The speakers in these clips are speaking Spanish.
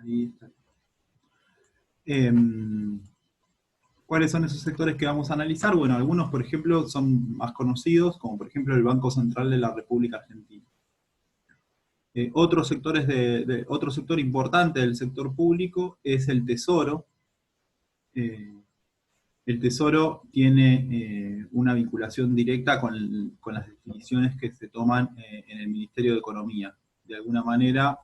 Ahí está. ¿Cuáles son esos sectores que vamos a analizar? Bueno, algunos, por ejemplo, son más conocidos, como por ejemplo el Banco Central de la República Argentina. Otros sectores otro sector importante del sector público es el Tesoro. El Tesoro tiene una vinculación directa con las definiciones que se toman en el Ministerio de Economía. De alguna manera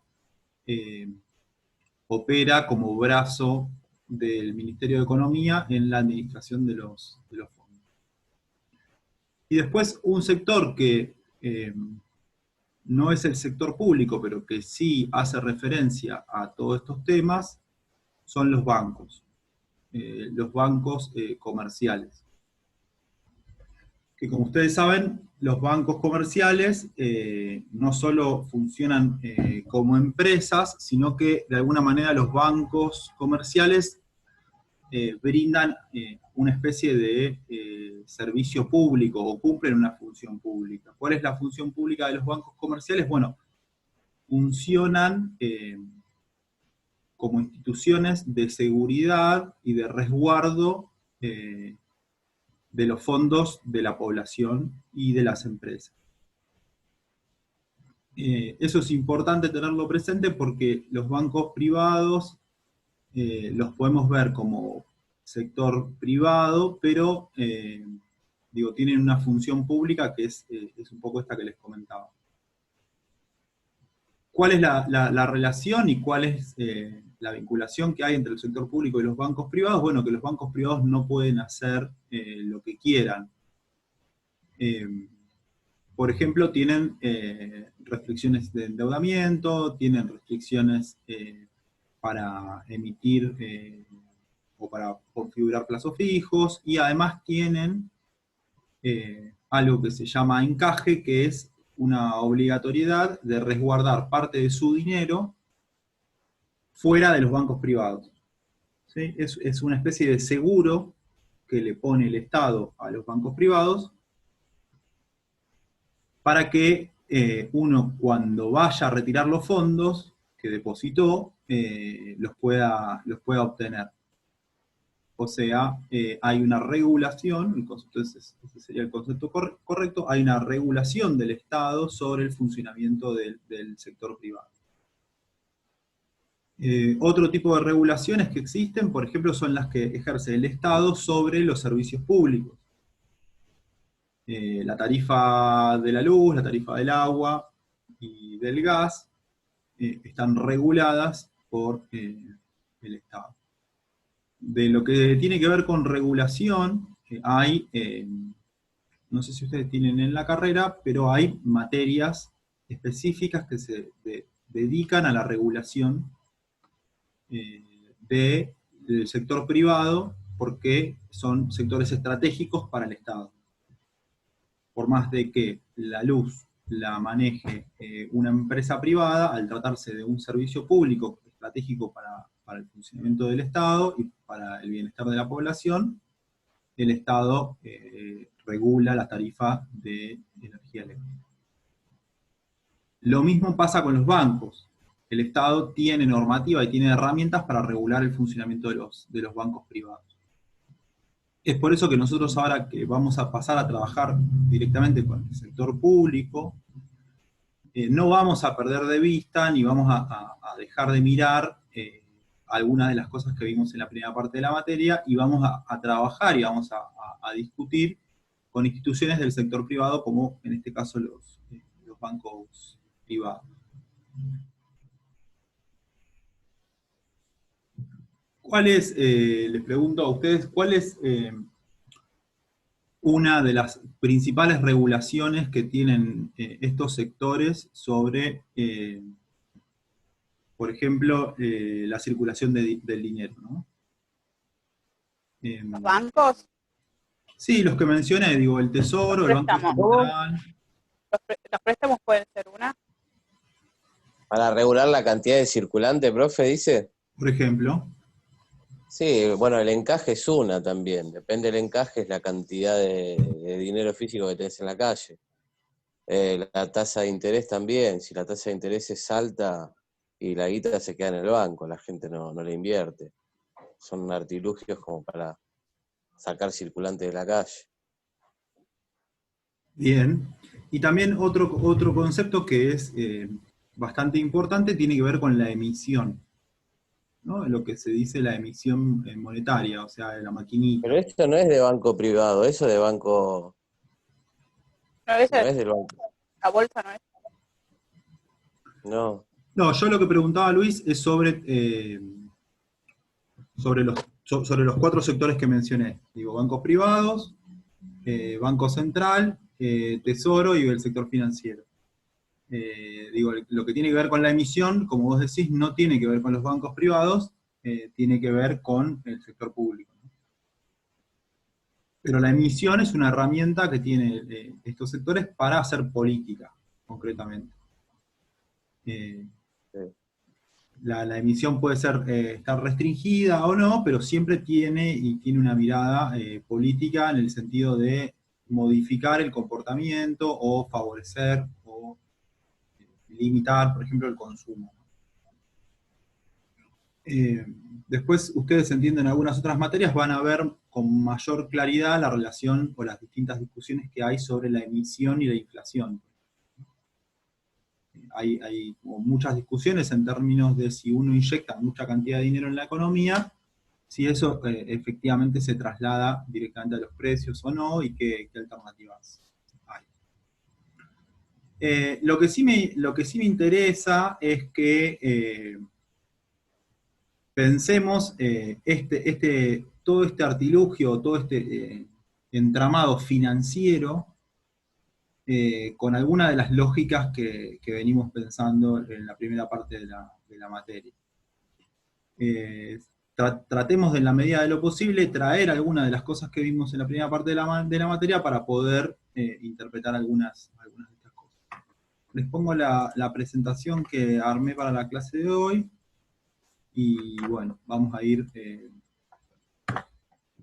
opera como brazo del Ministerio de Economía en la administración de los fondos. Y después un sector que no es el sector público, pero que sí hace referencia a todos estos temas, son los bancos comerciales. Que como ustedes saben, los bancos comerciales no solo funcionan como empresas, sino que de alguna manera los bancos comerciales brindan una especie de servicio público o cumplen una función pública. ¿Cuál es la función pública de los bancos comerciales? Bueno, funcionan como instituciones de seguridad y de resguardo de los fondos de la población y de las empresas. Eso es importante tenerlo presente porque los bancos privados los podemos ver como sector privado, pero tienen una función pública que es un poco esta que les comentaba. ¿Cuál es la relación y cuál es la vinculación que hay entre el sector público y los bancos privados? Bueno, que los bancos privados no pueden hacer lo que quieran. Por ejemplo, tienen restricciones de endeudamiento, tienen restricciones para emitir o para configurar plazos fijos, y además tienen algo que se llama encaje, que es una obligatoriedad de resguardar parte de su dinero fuera de los bancos privados. ¿Sí? Es una especie de seguro que le pone el Estado a los bancos privados para que uno, cuando vaya a retirar los fondos que depositó, los pueda obtener. O sea, hay una regulación, entonces ese sería el concepto correcto, hay una regulación del Estado sobre el funcionamiento del sector privado. Otro tipo de regulaciones que existen, por ejemplo, son las que ejerce el Estado sobre los servicios públicos. La tarifa de la luz, la tarifa del agua y del gas están reguladas por el Estado. De lo que tiene que ver con regulación, hay, no sé si ustedes tienen en la carrera, pero hay materias específicas que se dedican a la regulación del sector privado, porque son sectores estratégicos para el Estado. Por más de que la luz la maneje una empresa privada, al tratarse de un servicio público estratégico para el funcionamiento del Estado y para el bienestar de la población, el Estado regula la tarifa de energía eléctrica. Lo mismo pasa con los bancos. El Estado tiene normativa y tiene herramientas para regular el funcionamiento de los bancos privados. Es por eso que nosotros ahora que vamos a pasar a trabajar directamente con el sector público, no vamos a perder de vista ni vamos a dejar de mirar algunas de las cosas que vimos en la primera parte de la materia, y vamos a trabajar y vamos a discutir con instituciones del sector privado, como en este caso los bancos privados. ¿Cuál es, les pregunto a ustedes, cuál es una de las principales regulaciones que tienen estos sectores sobre, por ejemplo, la circulación del dinero, ¿no? ¿Los bancos? Sí, los que mencioné, digo, el Tesoro, el Banco Central. ¿Los préstamos pueden ser una? Para regular la cantidad de circulante, profe, dice. Por ejemplo. Sí, bueno, el encaje es una también. Depende del encaje, es la cantidad de dinero físico que tenés en la calle. La tasa de interés también. Si la tasa de interés es alta, y la guita se queda en el banco, la gente no la invierte. Son artilugios como para sacar circulante de la calle. Bien. Y también otro concepto que es bastante importante tiene que ver con la emisión, ¿no? Lo que se dice la emisión monetaria, o sea, de la Pero maquinita. esto no es de banco privado, eso de banco, No, esa no es es del banco, la bolsa, no es. no. No, yo lo que preguntaba, Luis, es sobre los cuatro sectores que mencioné. Digo, bancos privados, Banco Central, Tesoro y el sector financiero. Digo, lo que tiene que ver con la emisión, como vos decís, no tiene que ver con los bancos privados, tiene que ver con el sector público, ¿no? Pero la emisión es una herramienta que tienen estos sectores para hacer política, concretamente. Eh, Sí. la emisión puede estar restringida o no, pero siempre tiene una mirada política en el sentido de modificar el comportamiento o favorecer o limitar, por ejemplo, el consumo. Eh, Después ustedes entienden algunas otras materias, van a ver con mayor claridad la relación o las distintas discusiones que hay sobre la emisión y la inflación. Hay como muchas discusiones en términos de si uno inyecta mucha cantidad de dinero en la economía, si eso efectivamente se traslada directamente a los precios o no, y qué alternativas hay. Lo que sí me interesa es que pensemos todo este artilugio, todo este entramado financiero, con alguna de las lógicas que venimos pensando en la primera parte de la materia. Tratemos de, en la medida de lo posible, traer algunas de las cosas que vimos en la primera parte de la materia para poder interpretar algunas de estas cosas. Les pongo la presentación que armé para la clase de hoy, y bueno, vamos a ir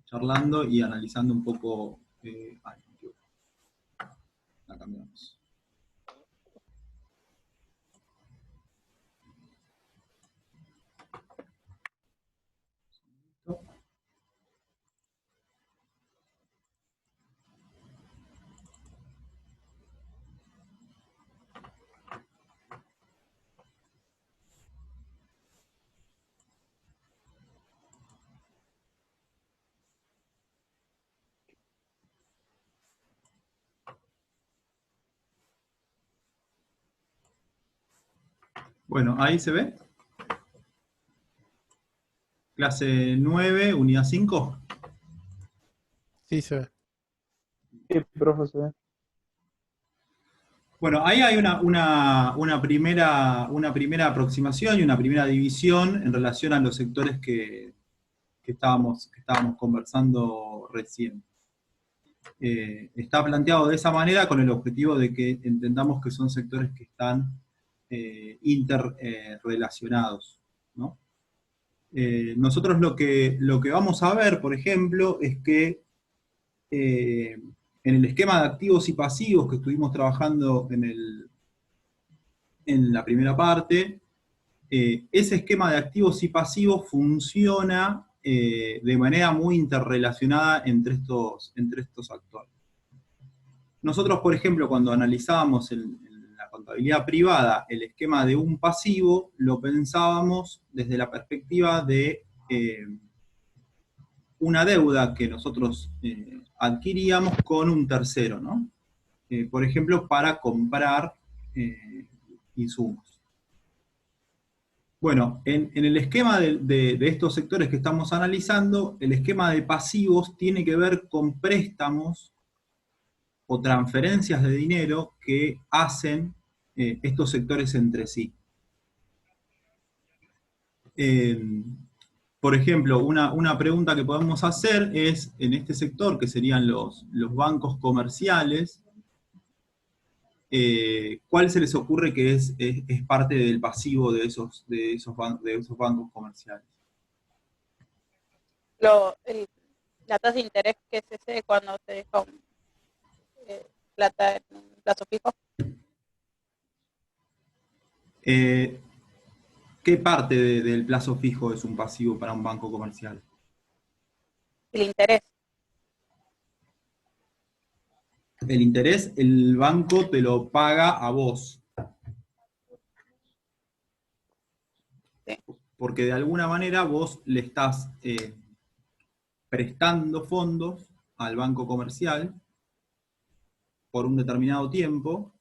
charlando y analizando un poco. La cambiamos. Bueno, ahí se ve. Clase 9, unidad 5. Sí, se ve. Sí, profesor. Bueno, ahí hay una primera aproximación y una primera división en relación a los sectores que estábamos conversando recién. Está planteado de esa manera con el objetivo de que entendamos que son sectores que están interrelacionados, ¿no? Nosotros lo que vamos a ver, por ejemplo, es que en el esquema de activos y pasivos que estuvimos trabajando en la primera parte, ese esquema de activos y pasivos funciona de manera muy interrelacionada entre estos actores. Nosotros, por ejemplo, cuando analizábamos en la contabilidad privada el esquema de un pasivo, lo pensábamos desde la perspectiva de una deuda que nosotros adquiríamos con un tercero, ¿no? Por ejemplo, para comprar insumos. Bueno, en el esquema de estos sectores que estamos analizando, el esquema de pasivos tiene que ver con préstamos o transferencias de dinero que hacen estos sectores entre sí. Por ejemplo, una pregunta que podemos hacer es, en este sector, que serían los bancos comerciales, ¿cuál se les ocurre que es parte del pasivo de esos bancos comerciales? La tasa de interés que se cede cuando se deja plata en un plazo fijo. ¿Qué parte del plazo fijo es un pasivo para un banco comercial? El interés. El interés, el banco te lo paga a vos. Sí. Porque de alguna manera vos le estás prestando fondos al banco comercial por un determinado tiempo,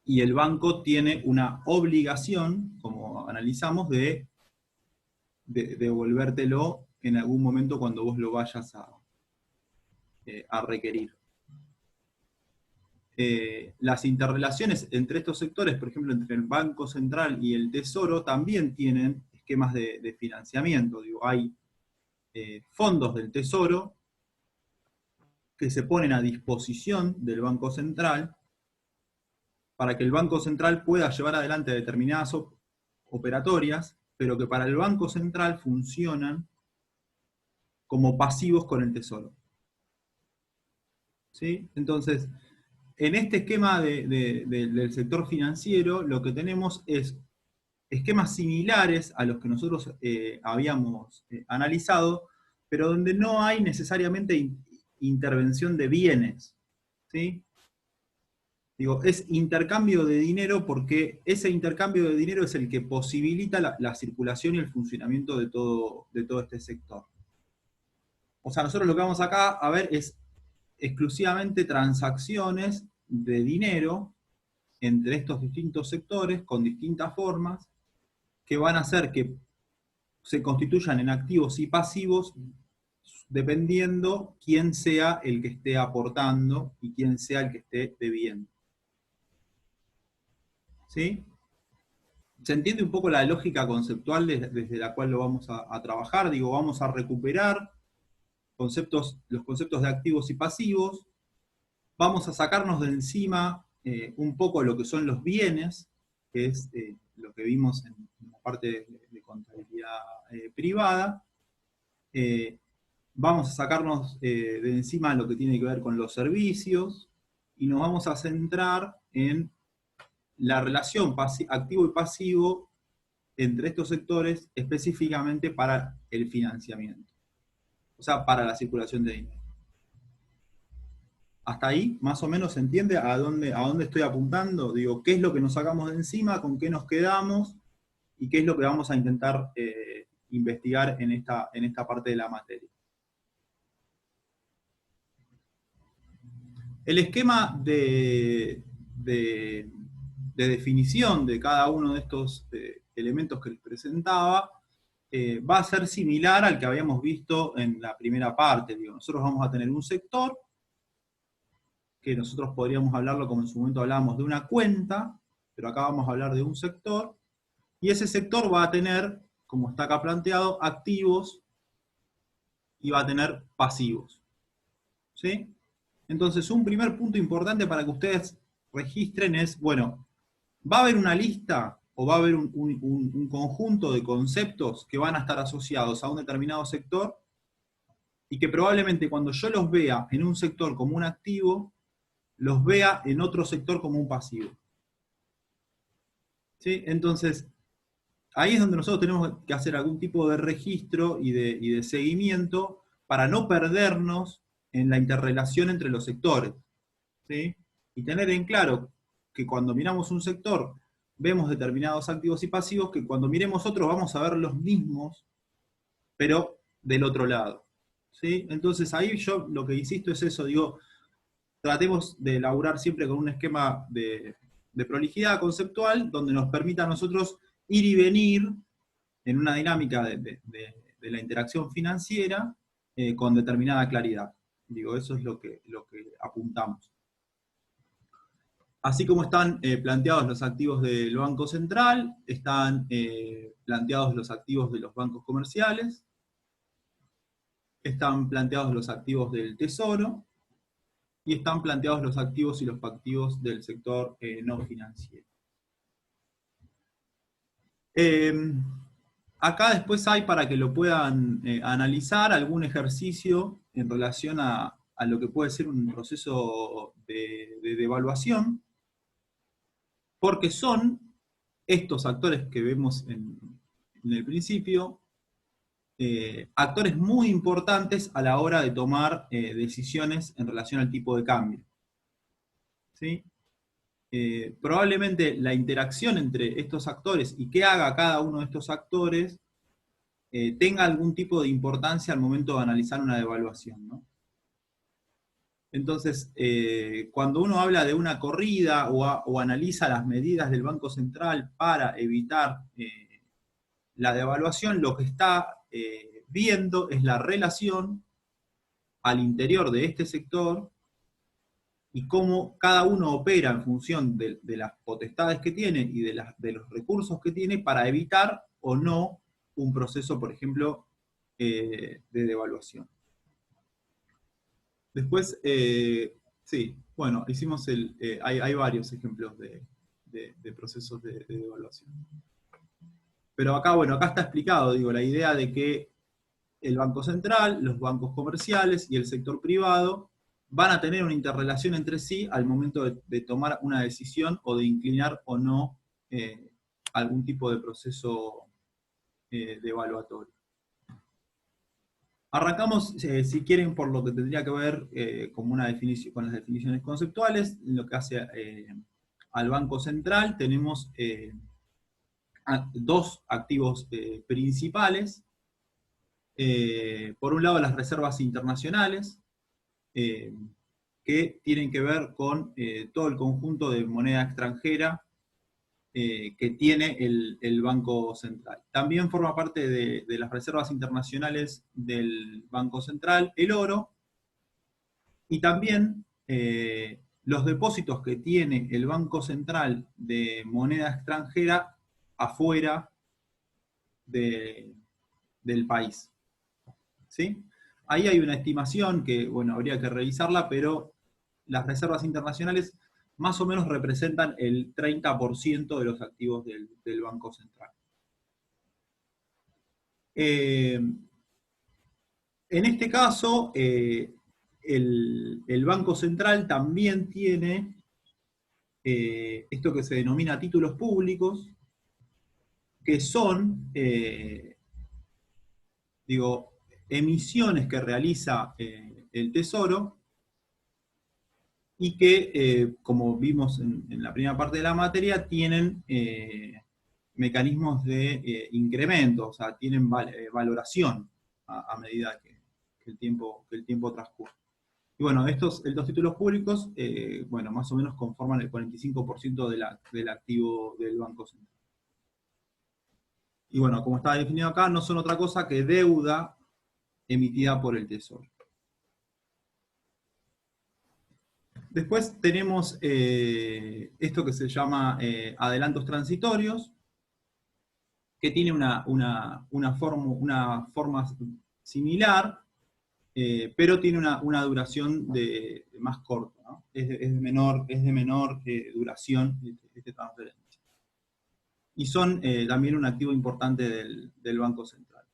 y el banco tiene una obligación, como analizamos, de devolvértelo en algún momento cuando vos lo vayas a requerir. Las interrelaciones entre estos sectores, por ejemplo, entre el Banco Central y el Tesoro, también tienen esquemas de financiamiento. Digo, hay fondos del Tesoro que se ponen a disposición del Banco Central para que el Banco Central pueda llevar adelante determinadas operatorias, pero que para el Banco Central funcionan como pasivos con el Tesoro. ¿Sí? Entonces, en este esquema del sector financiero, lo que tenemos es esquemas similares a los que nosotros habíamos analizado, pero donde no hay necesariamente intervención de bienes. ¿Sí? Digo, es intercambio de dinero porque ese intercambio de dinero es el que posibilita la circulación y el funcionamiento de todo este sector. O sea, nosotros lo que vamos acá a ver es exclusivamente transacciones de dinero entre estos distintos sectores con distintas formas que van a hacer que se constituyan en activos y pasivos dependiendo quién sea el que esté aportando y quién sea el que esté debiendo. ¿Sí? ¿Se entiende un poco la lógica conceptual desde la cual lo vamos a trabajar? Digo, vamos a recuperar los conceptos de activos y pasivos, vamos a sacarnos de encima un poco lo que son los bienes, que es lo que vimos en la parte de contabilidad privada, vamos a sacarnos de encima lo que tiene que ver con los servicios, y nos vamos a centrar en la relación activo y pasivo entre estos sectores, específicamente para el financiamiento, o sea, para la circulación de dinero. Hasta ahí, más o menos, ¿se entiende a dónde estoy apuntando? Digo, ¿qué es lo que nos sacamos de encima? ¿Con qué nos quedamos? ¿Y qué es lo que vamos a intentar investigar en esta parte de la materia? El esquema de definición de cada uno de estos elementos que les presentaba va a ser similar al que habíamos visto en la primera parte. Digo, nosotros vamos a tener un sector, que nosotros podríamos hablarlo como en su momento hablábamos de una cuenta, pero acá vamos a hablar de un sector, y ese sector va a tener, como está acá planteado, activos y va a tener pasivos. ¿Sí? Entonces, un primer punto importante para que ustedes registren es, bueno, va a haber una lista o va a haber un conjunto de conceptos que van a estar asociados a un determinado sector y que probablemente cuando yo los vea en un sector como un activo, los vea en otro sector como un pasivo. ¿Sí? Entonces, ahí es donde nosotros tenemos que hacer algún tipo de registro y de seguimiento para no perdernos en la interrelación entre los sectores. ¿Sí? Y tener en claro que cuando miramos un sector vemos determinados activos y pasivos, que cuando miremos otros vamos a ver los mismos, pero del otro lado. ¿Sí? Entonces ahí yo lo que insisto es eso, digo, tratemos de elaborar siempre con un esquema de prolijidad conceptual, donde nos permita a nosotros ir y venir en una dinámica de la interacción financiera con determinada claridad. Digo, eso es lo que apuntamos. Así como están planteados los activos del Banco Central, están planteados los activos de los bancos comerciales, están planteados los activos del Tesoro, y están planteados los activos y los pasivos del sector no financiero. Acá después hay, para que lo puedan analizar, algún ejercicio en relación a lo que puede ser un proceso de evaluación, porque son estos actores que vemos en el principio, actores muy importantes a la hora de tomar decisiones en relación al tipo de cambio. ¿Sí? Probablemente la interacción entre estos actores y qué haga cada uno de estos actores tenga algún tipo de importancia al momento de analizar una devaluación, ¿no? Entonces, cuando uno habla de una corrida o analiza las medidas del Banco Central para evitar la devaluación, lo que está viendo es la relación al interior de este sector y cómo cada uno opera en función de las potestades que tiene y de los recursos que tiene para evitar o no un proceso, por ejemplo, de devaluación. Después, sí, bueno, hicimos hay varios ejemplos de procesos de devaluación. Pero acá, bueno, acá está explicado, digo, la idea de que el Banco Central, los bancos comerciales y el sector privado van a tener una interrelación entre sí al momento de tomar una decisión o de inclinar o no algún tipo de proceso devaluatorio. Arrancamos, si quieren, por lo que tendría que ver con las definiciones conceptuales, en lo que hace al Banco Central. Tenemos dos activos principales. Por un lado, las reservas internacionales, que tienen que ver con todo el conjunto de moneda extranjera que tiene el Banco Central. También forma parte de las reservas internacionales del Banco Central el oro, y también los depósitos que tiene el Banco Central de moneda extranjera afuera del país. ¿Sí? Ahí hay una estimación que, bueno, habría que revisarla, pero las reservas internacionales más o menos representan el 30% de los activos del Banco Central. En este caso, el Banco Central también tiene esto que se denomina títulos públicos, que son, emisiones que realiza el Tesoro, y que, como vimos en la primera parte de la materia, tienen mecanismos de incremento, o sea, tienen valoración a medida que el tiempo transcurre. Y bueno, estos títulos públicos, bueno, más o menos conforman el 45% del activo del Banco Central. Y bueno, como está definido acá, no son otra cosa que deuda emitida por el Tesoro. Después tenemos esto que se llama adelantos transitorios, que tiene una forma similar, pero tiene una duración más corta, ¿no? Es de menor duración esta transferencia. Y son también un activo importante del Banco Central.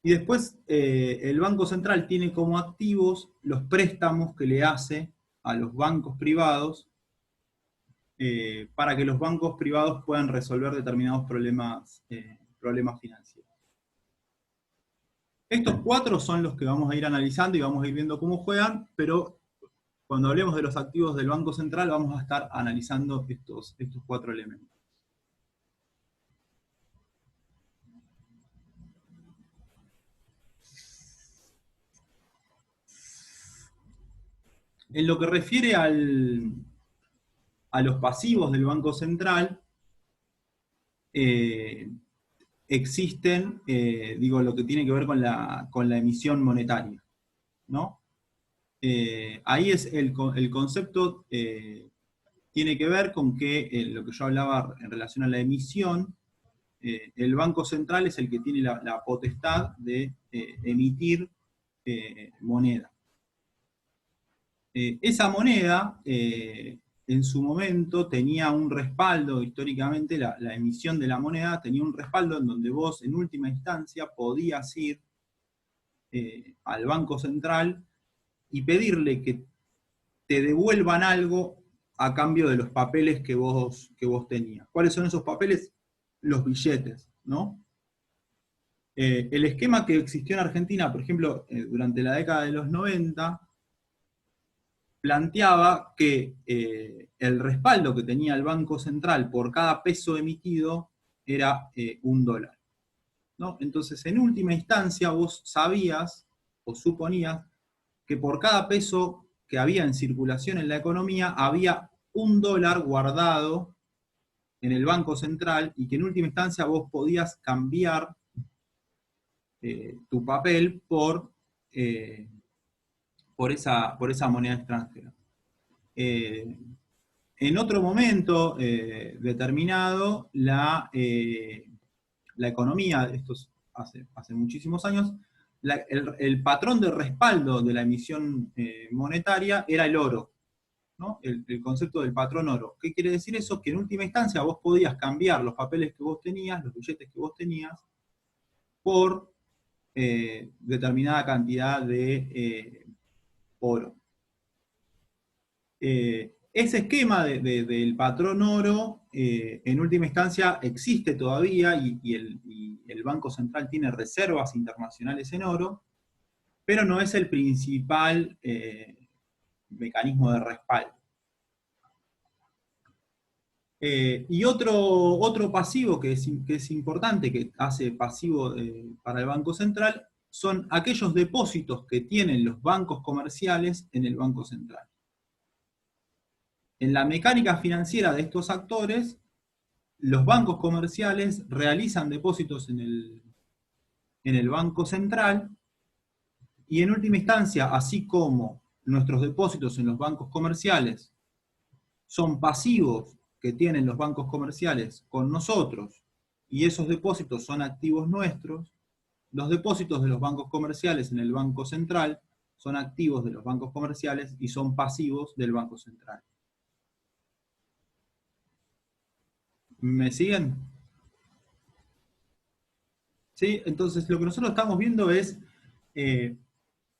Y después el Banco Central tiene como activos los préstamos que le hace a los bancos privados para que los bancos privados puedan resolver determinados problemas financieros. Estos cuatro son los que vamos a ir analizando y vamos a ir viendo cómo juegan, pero cuando hablemos de los activos del Banco Central vamos a estar analizando estos cuatro elementos. En lo que refiere a los pasivos del Banco Central, existen, lo que tiene que ver con la emisión monetaria, ¿no? Ahí es el concepto tiene que ver con que lo que yo hablaba en relación a la emisión, el Banco Central es el que tiene la potestad de emitir moneda. Esa moneda, en su momento, tenía un respaldo, históricamente, la emisión de la moneda tenía un respaldo en donde vos, en última instancia, podías ir al Banco Central y pedirle que te devuelvan algo a cambio de los papeles que vos tenías. ¿Cuáles son esos papeles? Los billetes, ¿no? El esquema que existió en Argentina, por ejemplo, durante la década de los 90, planteaba que el respaldo que tenía el Banco Central por cada peso emitido era $1, ¿no? Entonces, en última instancia, vos sabías o suponías que por cada peso que había en circulación en la economía, había $1 guardado en el Banco Central, y que en última instancia vos podías cambiar tu papel por esa moneda extranjera. En otro momento determinado, la economía, esto es hace muchísimos años, el patrón de respaldo de la emisión monetaria era el oro, ¿no? El concepto del patrón oro. ¿Qué quiere decir eso? Que en última instancia vos podías cambiar los papeles que vos tenías, los billetes que vos tenías, por determinada cantidad de oro. Ese esquema del patrón oro, en última instancia, existe todavía, y el Banco Central tiene reservas internacionales en oro, pero no es el principal mecanismo de respaldo. Y otro pasivo que es importante, que hace pasivo para el Banco Central, son aquellos depósitos que tienen los bancos comerciales en el Banco Central. En la mecánica financiera de estos actores, los bancos comerciales realizan depósitos en el Banco Central, y en última instancia, así como nuestros depósitos en los bancos comerciales son pasivos que tienen los bancos comerciales con nosotros, y esos depósitos son activos nuestros, los depósitos de los bancos comerciales en el Banco Central son activos de los bancos comerciales y son pasivos del Banco Central. ¿Me siguen? ¿Sí? Entonces, lo que nosotros estamos viendo es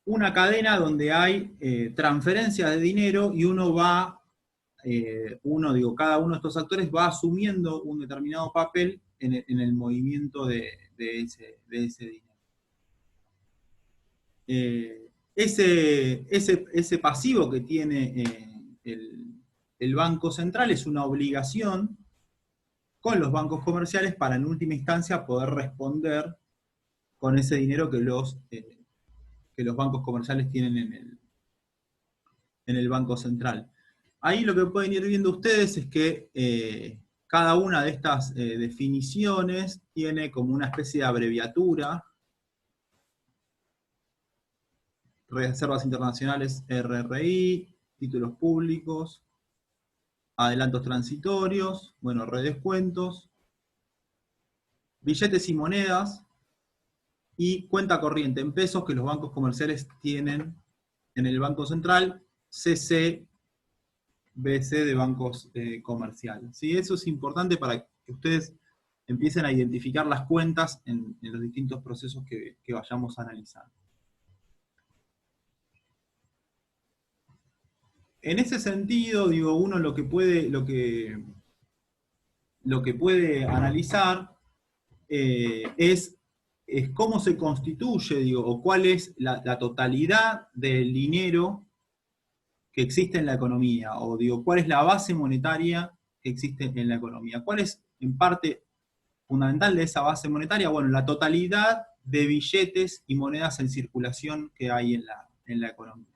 una cadena donde hay transferencias de dinero, y cada uno de estos actores va asumiendo un determinado papel en el movimiento de ese dinero. Ese pasivo que tiene el Banco Central es una obligación con los bancos comerciales para en última instancia poder responder con ese dinero que los bancos comerciales tienen en el Banco Central. Ahí lo que pueden ir viendo ustedes es que cada una de estas definiciones tiene como una especie de abreviatura. Reservas internacionales, RRI, títulos públicos, adelantos transitorios, bueno, redescuentos, billetes y monedas, y cuenta corriente en pesos que los bancos comerciales tienen en el Banco Central, CC, BC de bancos comerciales. ¿Sí? Eso es importante para que ustedes empiecen a identificar las cuentas en los distintos procesos que vayamos a analizar. En ese sentido, digo, uno lo que puede analizar es cómo se constituye, digo, o cuál es la totalidad del dinero que existe en la economía, o digo, cuál es la base monetaria que existe en la economía. ¿Cuál es, en parte, fundamental de esa base monetaria? Bueno, la totalidad de billetes y monedas en circulación que hay en la economía.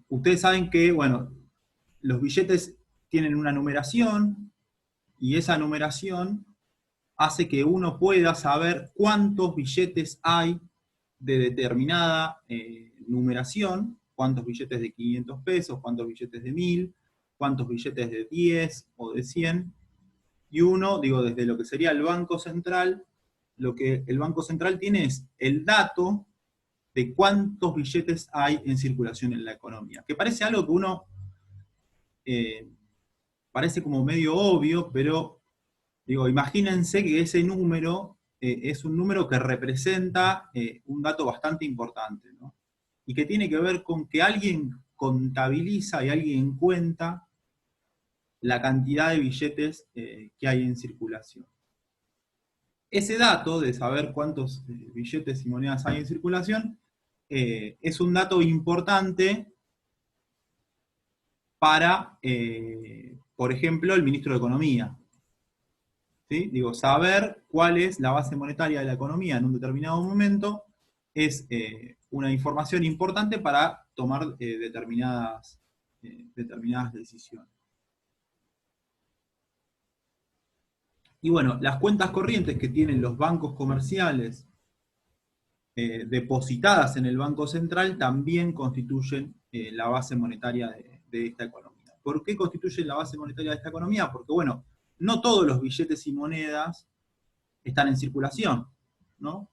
Ustedes saben que, bueno, los billetes tienen una numeración, y esa numeración hace que uno pueda saber cuántos billetes hay de determinada numeración, cuántos billetes de 500 pesos, cuántos billetes de 1000, cuántos billetes de 10 o de 100, y uno, digo, desde lo que sería el Banco Central, lo que el Banco Central tiene es el dato de cuántos billetes hay en circulación en la economía. Que parece algo que uno parece como medio obvio, pero digo, imagínense que ese número es un número que representa un dato bastante importante, ¿no? Y que tiene que ver con que alguien contabiliza y alguien cuenta la cantidad de billetes que hay en circulación. Ese dato de saber cuántos billetes y monedas hay en circulación es un dato importante para, por ejemplo, el ministro de Economía. ¿Sí? Digo, saber cuál es la base monetaria de la economía en un determinado momento es una información importante para tomar determinadas decisiones. Y bueno, las cuentas corrientes que tienen los bancos comerciales depositadas en el Banco Central también constituyen la base monetaria de esta economía. ¿Por qué constituyen la base monetaria de esta economía? Porque, bueno, no todos los billetes y monedas están en circulación, ¿no?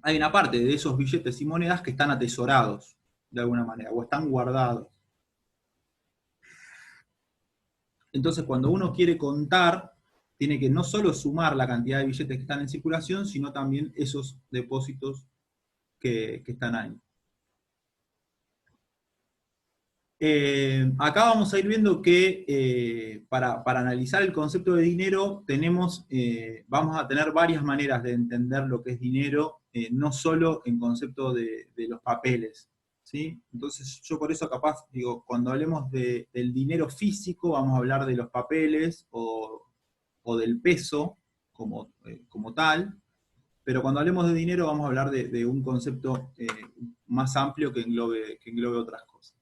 Hay una parte de esos billetes y monedas que están atesorados, de alguna manera, o están guardados. Entonces, cuando uno quiere contar, tiene que no solo sumar la cantidad de billetes que están en circulación, sino también esos depósitos que están ahí. Acá vamos a ir viendo que para analizar el concepto de dinero vamos a tener varias maneras de entender lo que es dinero, no solo en concepto de los papeles, ¿sí? Entonces yo por eso capaz, digo, cuando hablemos del dinero físico, vamos a hablar de los papeles o del peso como tal, pero cuando hablemos de dinero vamos a hablar de un concepto más amplio que englobe otras cosas.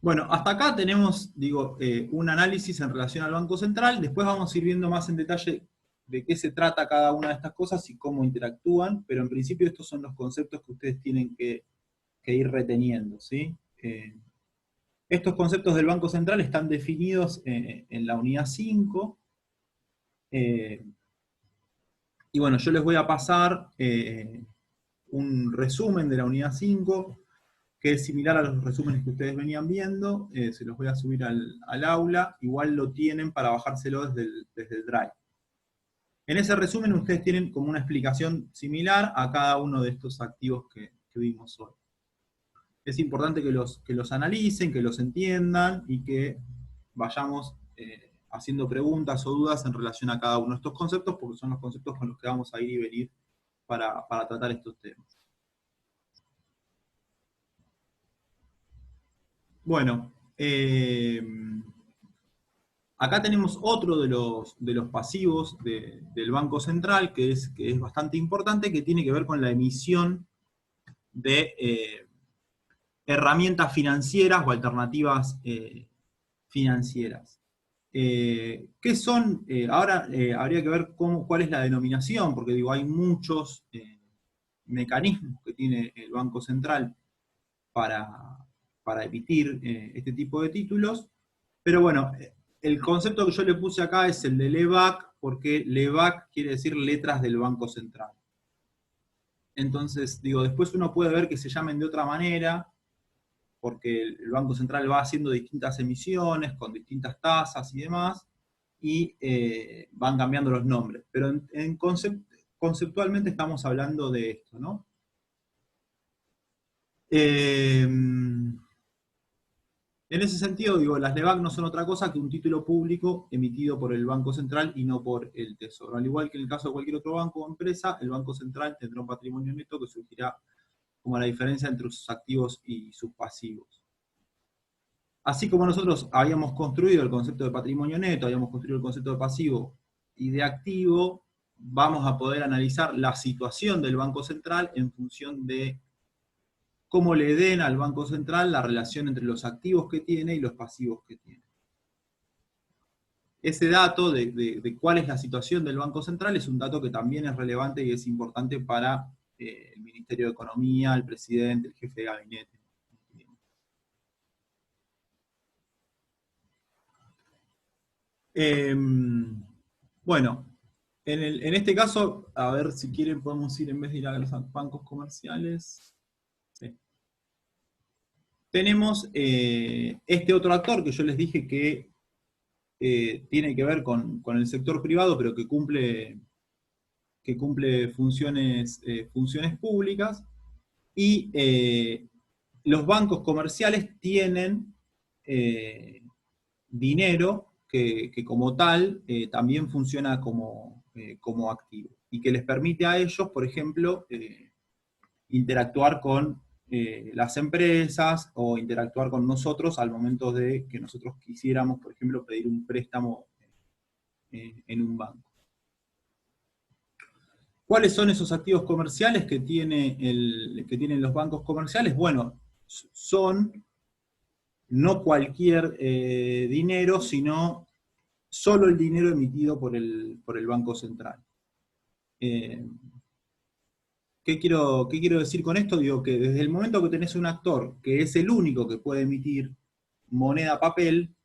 Bueno, hasta acá tenemos, digo, un análisis en relación al Banco Central. Después vamos a ir viendo más en detalle de qué se trata cada una de estas cosas y cómo interactúan, pero en principio estos son los conceptos que ustedes tienen que ir reteniendo, ¿sí? Estos conceptos del Banco Central están definidos en la unidad 5. Y bueno, yo les voy a pasar un resumen de la unidad 5, que es similar a los resúmenes que ustedes venían viendo. Se los voy a subir al aula, igual lo tienen para bajárselo desde el Drive. En ese resumen ustedes tienen como una explicación similar a cada uno de estos activos que vimos hoy. Es importante que los analicen, que los entiendan y que vayamos haciendo preguntas o dudas en relación a cada uno de estos conceptos, porque son los conceptos con los que vamos a ir y venir para tratar estos temas. Bueno, acá tenemos otro de los pasivos del Banco Central, que es bastante importante, que tiene que ver con la emisión de herramientas financieras o alternativas financieras. ¿Qué son? Ahora habría que ver cuál es la denominación, porque digo, hay muchos mecanismos que tiene el Banco Central para emitir este tipo de títulos, pero bueno, el concepto que yo le puse acá es el de LEBAC, porque LEBAC quiere decir letras del Banco Central. Entonces, digo, después uno puede ver que se llamen de otra manera, porque el Banco Central va haciendo distintas emisiones, con distintas tasas y demás, y van cambiando los nombres. Pero conceptualmente estamos hablando de esto, ¿no? En ese sentido, digo, las LEBAC no son otra cosa que un título público emitido por el Banco Central y no por el Tesoro. Al igual que en el caso de cualquier otro banco o empresa, el Banco Central tendrá un patrimonio neto que surgirá como la diferencia entre sus activos y sus pasivos. Así como nosotros habíamos construido el concepto de patrimonio neto, habíamos construido el concepto de pasivo y de activo, vamos a poder analizar la situación del Banco Central en función de cómo le den al Banco Central la relación entre los activos que tiene y los pasivos que tiene. Ese dato de cuál es la situación del Banco Central es un dato que también es relevante y es importante para el Ministerio de Economía, el presidente, el jefe de gabinete. Bueno, en este caso, a ver si quieren podemos ir en vez de ir a los bancos comerciales. Tenemos este otro actor que yo les dije que tiene que ver con el sector privado, pero que cumple funciones públicas, Y los bancos comerciales tienen dinero que como tal también funciona como activo, y que les permite a ellos, por ejemplo, interactuar con las empresas o interactuar con nosotros al momento de que nosotros quisiéramos, por ejemplo, pedir un préstamo en un banco. ¿Cuáles son esos activos comerciales que tienen los bancos comerciales? Bueno, son no cualquier dinero, sino solo el dinero emitido por el Banco Central. ¿Qué quiero decir con esto? Digo que desde el momento que tenés un actor que es el único que puede emitir moneda papel,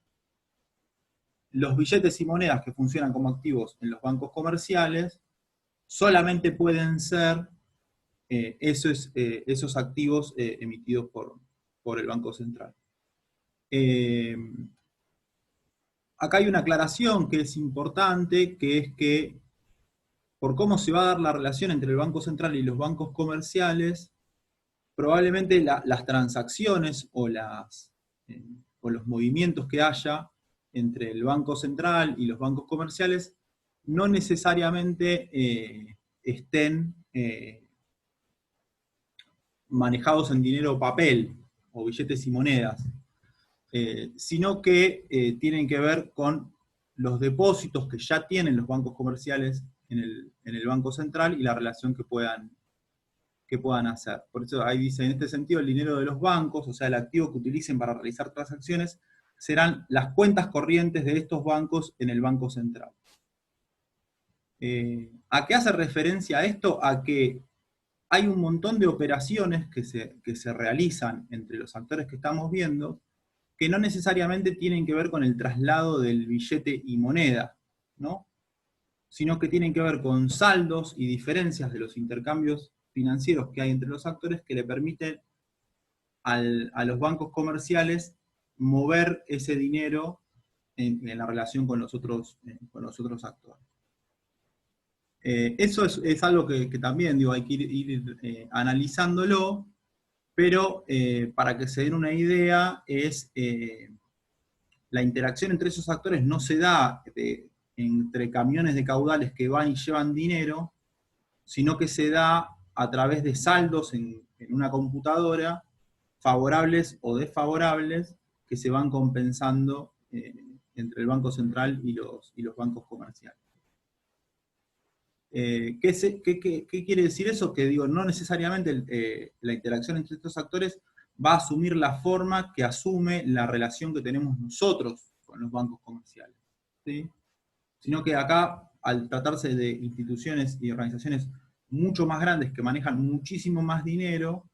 los billetes y monedas que funcionan como activos en los bancos comerciales solamente pueden ser esos activos emitidos por el Banco Central. Acá hay una aclaración que es importante, que es que por cómo se va a dar la relación entre el Banco Central y los bancos comerciales, probablemente las transacciones o los movimientos que haya entre el Banco Central y los bancos comerciales no necesariamente estén manejados en dinero papel o billetes y monedas, sino que tienen que ver con los depósitos que ya tienen los bancos comerciales en el Banco Central y la relación que puedan hacer. Por eso ahí dice, en este sentido, el dinero de los bancos, o sea, el activo que utilicen para realizar transacciones, serán las cuentas corrientes de estos bancos en el Banco Central. ¿A qué hace referencia esto? A que hay un montón de operaciones que se realizan entre los actores que estamos viendo, que no necesariamente tienen que ver con el traslado del billete y moneda, ¿no? Sino que tienen que ver con saldos y diferencias de los intercambios financieros que hay entre los actores, que le permiten a los bancos comerciales mover ese dinero en la relación con los otros actores. Eso es algo que también digo, hay que ir analizándolo, pero para que se den una idea, la interacción entre esos actores no se da entre camiones de caudales que van y llevan dinero, sino que se da a través de saldos en una computadora, favorables o desfavorables, que se van compensando entre el Banco Central y los bancos comerciales. ¿Qué quiere decir eso? Que digo, no necesariamente la interacción entre estos actores va a asumir la forma que asume la relación que tenemos nosotros con los bancos comerciales, ¿sí? Sino que acá, al tratarse de instituciones y organizaciones mucho más grandes que manejan muchísimo más dinero,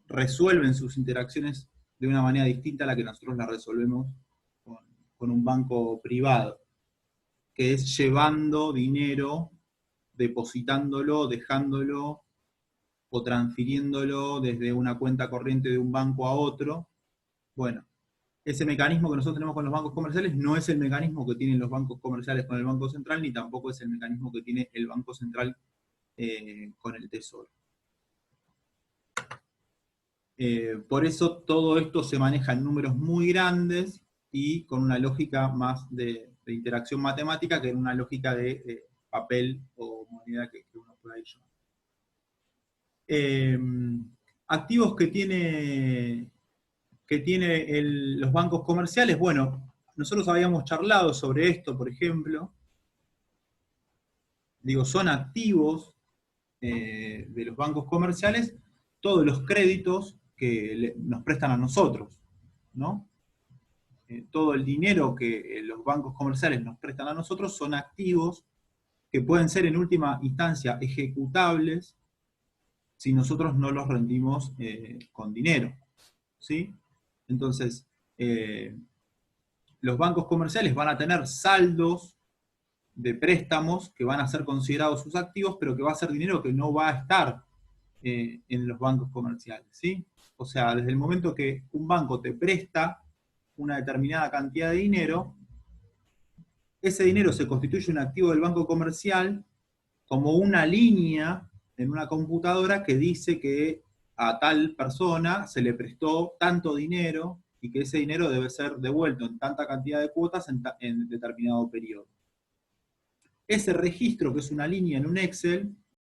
resuelven sus interacciones de una manera distinta a la que nosotros la resolvemos con un banco privado, que es llevando dinero, depositándolo, dejándolo o transfiriéndolo desde una cuenta corriente de un banco a otro. Bueno, ese mecanismo que nosotros tenemos con los bancos comerciales no es el mecanismo que tienen los bancos comerciales con el Banco Central, ni tampoco es el mecanismo que tiene el Banco Central con el Tesoro. Por eso todo esto se maneja en números muy grandes y con una lógica más de interacción matemática que en una lógica de papel o moneda que uno pueda ir llevando. Activos que tiene los bancos comerciales, bueno, nosotros habíamos charlado sobre esto, por ejemplo. Digo, son activos de los bancos comerciales todos los créditos que nos prestan a nosotros, ¿no? Todo el dinero que los bancos comerciales nos prestan a nosotros son activos que pueden ser en última instancia ejecutables si nosotros no los rendimos con dinero, ¿sí? Entonces, los bancos comerciales van a tener saldos de préstamos que van a ser considerados sus activos, pero que va a ser dinero que no va a estar en los bancos comerciales, ¿sí? O sea, desde el momento que un banco te presta una determinada cantidad de dinero, ese dinero se constituye un activo del banco comercial como una línea en una computadora que dice que a tal persona se le prestó tanto dinero y que ese dinero debe ser devuelto en tanta cantidad de cuotas en determinado periodo. Ese registro, que es una línea en un Excel,